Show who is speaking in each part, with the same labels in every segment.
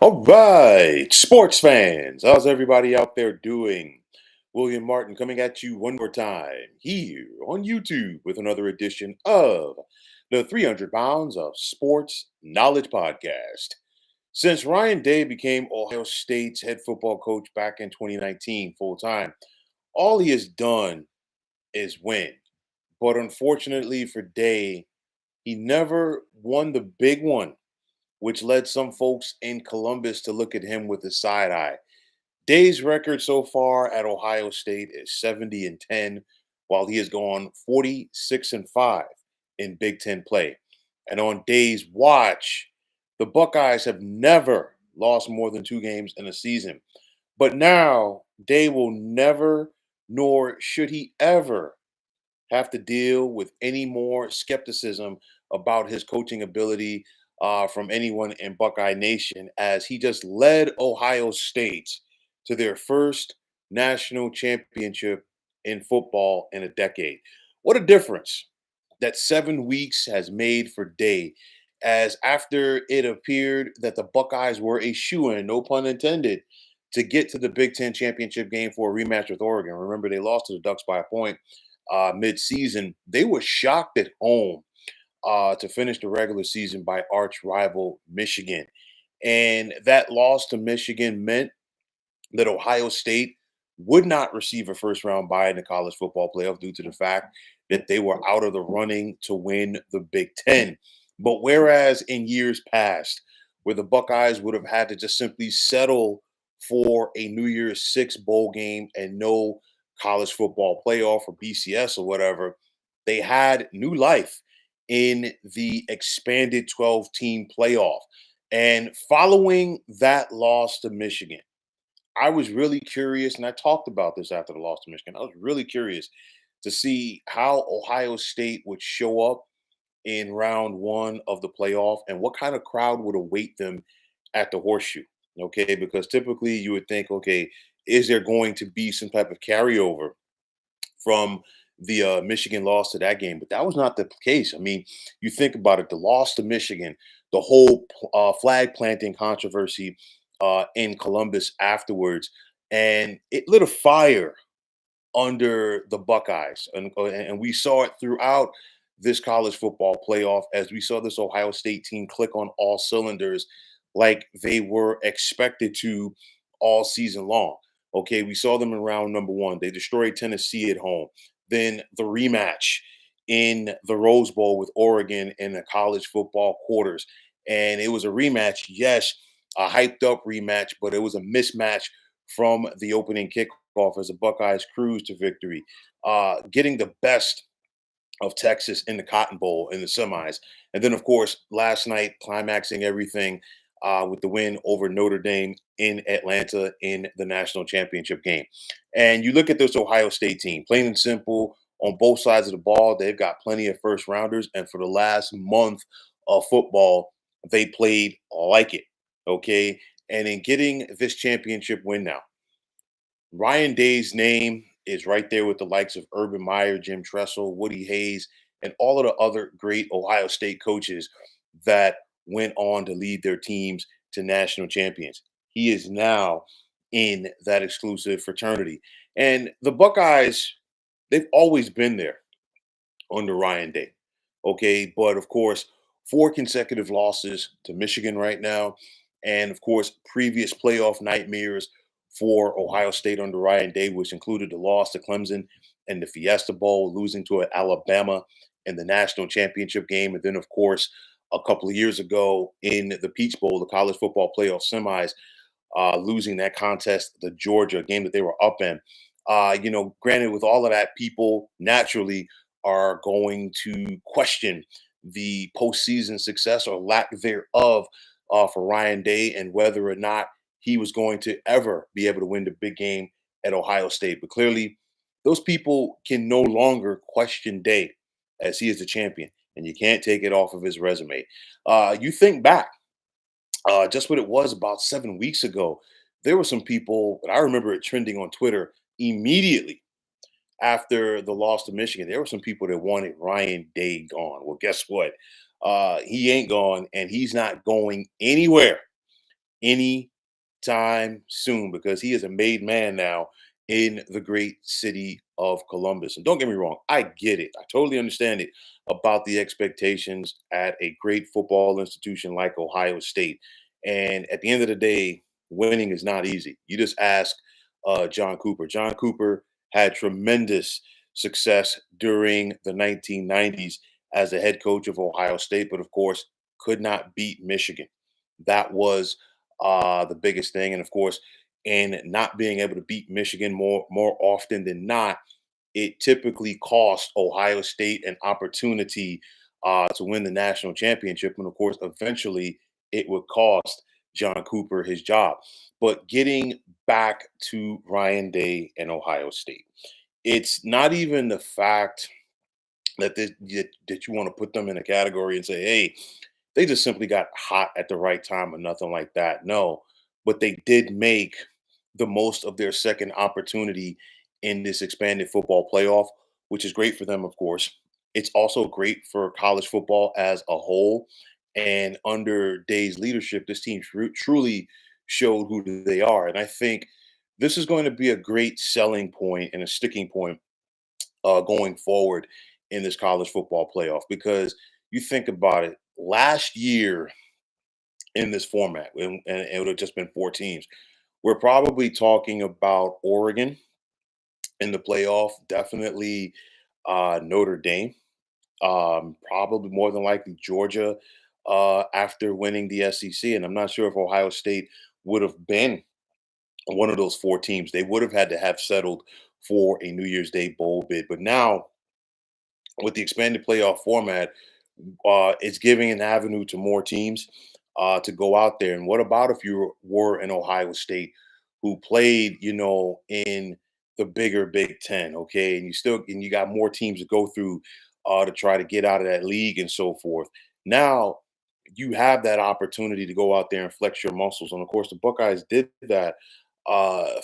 Speaker 1: All right, sports fans, how's everybody out there doing? William Martin coming at you one more time here on YouTube with another edition of the 300 Pounds of Sports Knowledge Podcast. Since Ryan Day became Ohio State's head football coach back in 2019 full time, all he has done is win. But unfortunately for Day, he never won the big one, which led some folks in Columbus to look at him with a side eye. Day's record so far at Ohio State is 70-10, while he has gone 46-5 in Big Ten play. And on Day's watch, the Buckeyes have never lost more than 2 games in a season. But now, Day will never, nor should he ever, have to deal with any more skepticism about his coaching ability from anyone in Buckeye Nation, as he just led Ohio State to their first national championship in football in a decade. What a difference that 7 weeks has made for Day, as after it appeared that the Buckeyes were a shoo-in, no pun intended, to get to the Big Ten championship game for a rematch with Oregon. Remember, they lost to the Ducks by a point mid-season. They were shocked at home to finish the regular season by arch rival Michigan. And that loss to Michigan meant that Ohio State would not receive a first round bye in the college football playoff due to the fact that they were out of the running to win the Big Ten. But whereas in years past, where the Buckeyes would have had to just simply settle for a New Year's Six bowl game and no college football playoff or BCS or whatever, they had new life in the expanded 12 team playoff. And following that loss to Michigan, I was really curious, and I talked about this after the loss to Michigan. I was really curious to see how Ohio State would show up in round one of the playoff and what kind of crowd would await them at the horseshoe. Okay, because typically you would think, okay, is there going to be some type of carryover from the Michigan loss to that game? But that was not the case. I mean, you think about it, the loss to Michigan, the whole flag planting controversy in Columbus afterwards, and it lit a fire under the Buckeyes, and we saw it throughout this college football playoff as we saw this Ohio State team click on all cylinders like they were expected to all season long. Okay, we saw them in round number one. They destroyed Tennessee at home. Then the rematch in the Rose Bowl with Oregon in the college football quarters. And it was a rematch, yes, a hyped up rematch, but it was a mismatch from the opening kickoff as the Buckeyes cruised to victory, getting the best of Texas in the Cotton Bowl in the semis. And then, of course, last night, climaxing everything with the win over Notre Dame in Atlanta in the national championship game. And you look at this Ohio State team, plain and simple, on both sides of the ball, they've got plenty of first rounders. And for the last month of football, they played like it. Okay. And in getting this championship win now, Ryan Day's name is right there with the likes of Urban Meyer, Jim Tressel, Woody Hayes, and all of the other great Ohio State coaches that went on to lead their teams to national champions. He is now in that exclusive fraternity. And the Buckeyes, they've always been there under Ryan Day. Okay. But of course, 4 consecutive losses to Michigan right now. And of course, previous playoff nightmares for Ohio State under Ryan Day, which included the loss to Clemson and the Fiesta Bowl, losing to Alabama in the national championship game. And then, of course, a couple of years ago in the Peach Bowl, the college football playoff semis, losing that contest, the Georgia game that they were up in. Granted, with all of that, people naturally are going to question the postseason success or lack thereof for Ryan Day and whether or not he was going to ever be able to win the big game at Ohio State. But clearly, those people can no longer question Day as he is the champion, and you can't take it off of his resume. You think back just what it was about 7 weeks ago. There were some people that I remember it trending on Twitter immediately after the loss to Michigan. There were some people that wanted Ryan Day gone. Well, guess what? He ain't gone, and he's not going anywhere any time soon because he is a made man now in the great city of Columbus. And don't get me wrong, I get it. I totally understand it about the expectations at a great football institution like Ohio State. And at the end of the day, winning is not easy. You just ask John Cooper. John Cooper had tremendous success during the 1990s as the head coach of Ohio State, but of course, could not beat Michigan. That was the biggest thing. And of course, in not being able to beat Michigan more often than not, it typically cost Ohio State an opportunity to win the national championship. And of course, eventually it would cost John Cooper his job. But getting back to Ryan Day and Ohio State, it's not even the fact that you want to put them in a category and say, hey, they just simply got hot at the right time or nothing like that. No, but they did make the most of their second opportunity in this expanded football playoff, which is great for them, of course. It's also great for college football as a whole. And under Day's leadership, this team truly showed who they are. And I think this is going to be a great selling point and a sticking point going forward in this college football playoff because you think about it, last year in this format, and it would have just been four teams. We're probably talking about Oregon in the playoff, definitely Notre Dame, probably more than likely Georgia after winning the SEC. And I'm not sure if Ohio State would have been one of those four teams. They would have had to have settled for a New Year's Day bowl bid. But now, with the expanded playoff format, it's giving an avenue to more teams to go out there. And what about if you were in Ohio State who played, in the bigger Big Ten, okay, and you got more teams to go through to try to get out of that league and so forth. Now you have that opportunity to go out there and flex your muscles, and of course the Buckeyes did that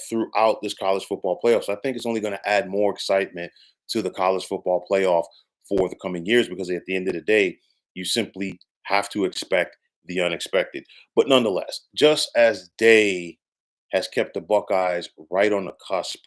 Speaker 1: throughout this college football playoff. So I think it's only going to add more excitement to the college football playoff for the coming years because at the end of the day, you simply have to expect the unexpected. But nonetheless, just as Day has kept the Buckeyes right on the cusp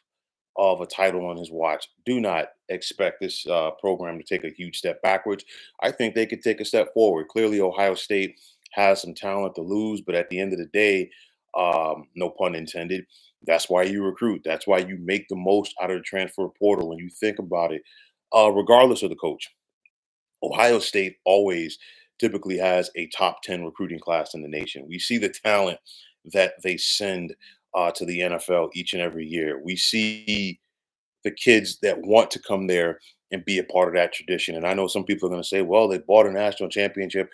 Speaker 1: of a title on his watch, do not expect this program to take a huge step backwards. I think they could take a step forward. Clearly, Ohio State has some talent to lose, but at the end of the day, no pun intended, that's why you recruit. That's why you make the most out of the transfer portal when you think about it, regardless of the coach. Ohio State always typically has a top 10 recruiting class in the nation. We see the talent that they send to the NFL each and every year. We see the kids that want to come there and be a part of that tradition. And I know some people are going to say, well, they bought a national championship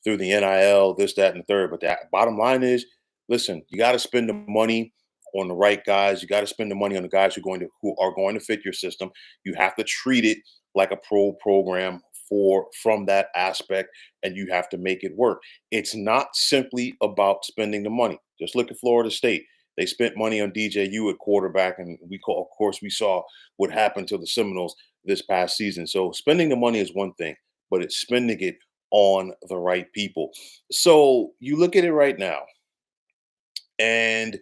Speaker 1: through the NIL, this, that, and the third. But the bottom line is, listen, you got to spend the money on the right guys. You got to spend the money on the guys who are going to fit your system. You have to treat it like a pro program from that aspect, and you have to make it work. It's not simply about spending the money. Just look at Florida State. They spent money on DJU at quarterback, and of course, we saw what happened to the Seminoles this past season. So spending the money is one thing, but it's spending it on the right people. So you look at it right now, and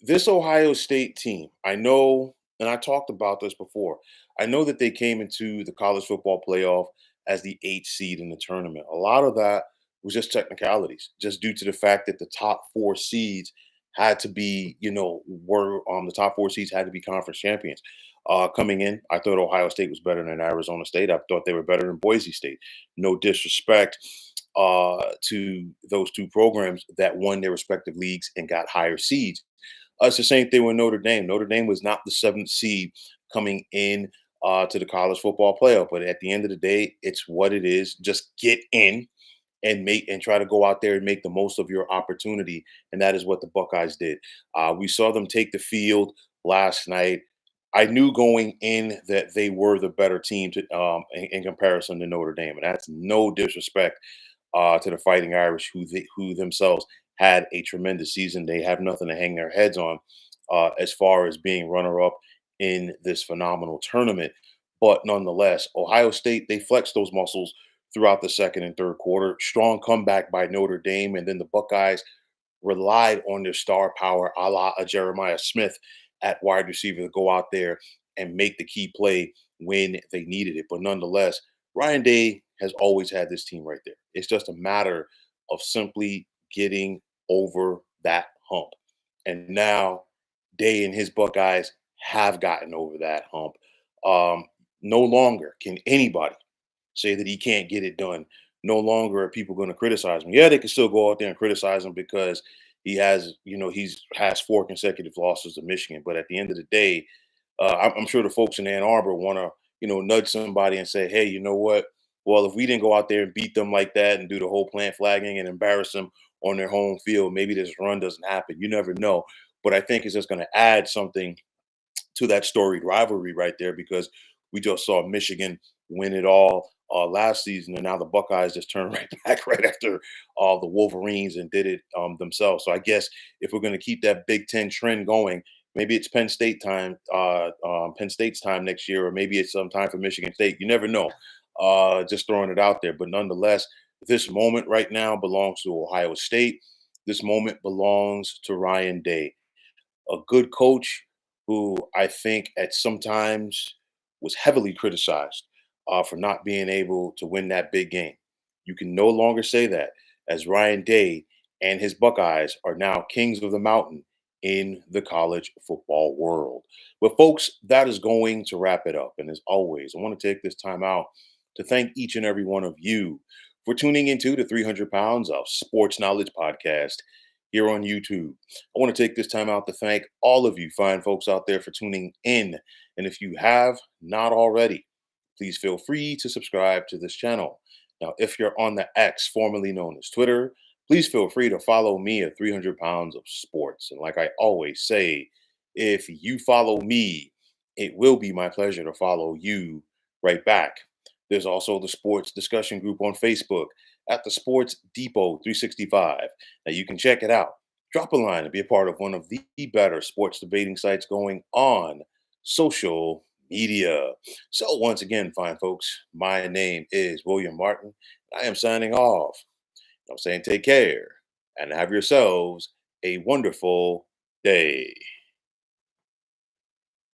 Speaker 1: this Ohio State team, I know, and I talked about this before. I know that they came into the college football playoff as the eighth seed in the tournament. A lot of that was just technicalities, just due to the fact that the top four seeds had to be, were the top four seeds had to be conference champions. Coming in, I thought Ohio State was better than Arizona State. I thought they were better than Boise State. No disrespect to those two programs that won their respective leagues and got higher seeds. It's the same thing with Notre Dame. Notre Dame was not the seventh seed coming in to the college football playoff, but at the end of the day, it's what it is. Just get in and try to go out there and make the most of your opportunity, and that is what the Buckeyes did. We saw them take the field last night. I knew going in that they were the better team in comparison to Notre Dame, and that's no disrespect to the Fighting Irish, who themselves had a tremendous season. They have nothing to hang their heads on as far as being runner-up in this phenomenal tournament. But nonetheless, Ohio State, they flexed those muscles throughout the second and third quarter. Strong comeback by Notre Dame, and then the Buckeyes relied on their star power, a la a Jeremiah Smith at wide receiver, to go out there and make the key play when they needed it. But nonetheless, Ryan Day has always had this team right there. It's just a matter of simply getting over that hump. And now Day and his Buckeyes have gotten over that hump. Um, no longer can anybody say that he can't get it done. No longer are people going to criticize him. Yeah, they can still go out there and criticize him because he has, he's has 4 consecutive losses to Michigan. But at the end of the day, I'm sure the folks in Ann Arbor want to, nudge somebody and say, hey, you know what? Well, if we didn't go out there and beat them like that and do the whole plant flagging and embarrass them on their home field, maybe this run doesn't happen. You never know. But I think it's just going to add something to that storied rivalry right there, because we just saw Michigan win it all last season, and now the Buckeyes just turned right back right after the Wolverines and did it themselves. So I guess if we're going to keep that Big Ten trend going, maybe it's Penn State's time next year, or maybe it's some time for Michigan State. You never know. Just throwing it out there, but nonetheless, this moment right now belongs to Ohio State. This moment belongs to Ryan Day, a good coach who I think at sometimes was heavily criticized for not being able to win that big game. You can no longer say that, as Ryan Day and his Buckeyes are now kings of the mountain in the college football world. But, folks, that is going to wrap it up. And as always, I want to take this time out to thank each and every one of you for tuning into the 300 Pounds of Sports Knowledge podcast here on YouTube. I want to take this time out to thank all of you fine folks out there for tuning in. And if you have not already, please feel free to subscribe to this channel. Now, if you're on the X, formerly known as Twitter, please feel free to follow me at 300 Pounds of Sports. And like I always say, if you follow me, it will be my pleasure to follow you right back. There's also the sports discussion group on Facebook at the Sports Depot 365. Now you can check it out. Drop a line and be a part of one of the better sports debating sites going on social media. So once again, fine folks, my name is William Martin. I am signing off. I'm saying take care and have yourselves a wonderful day.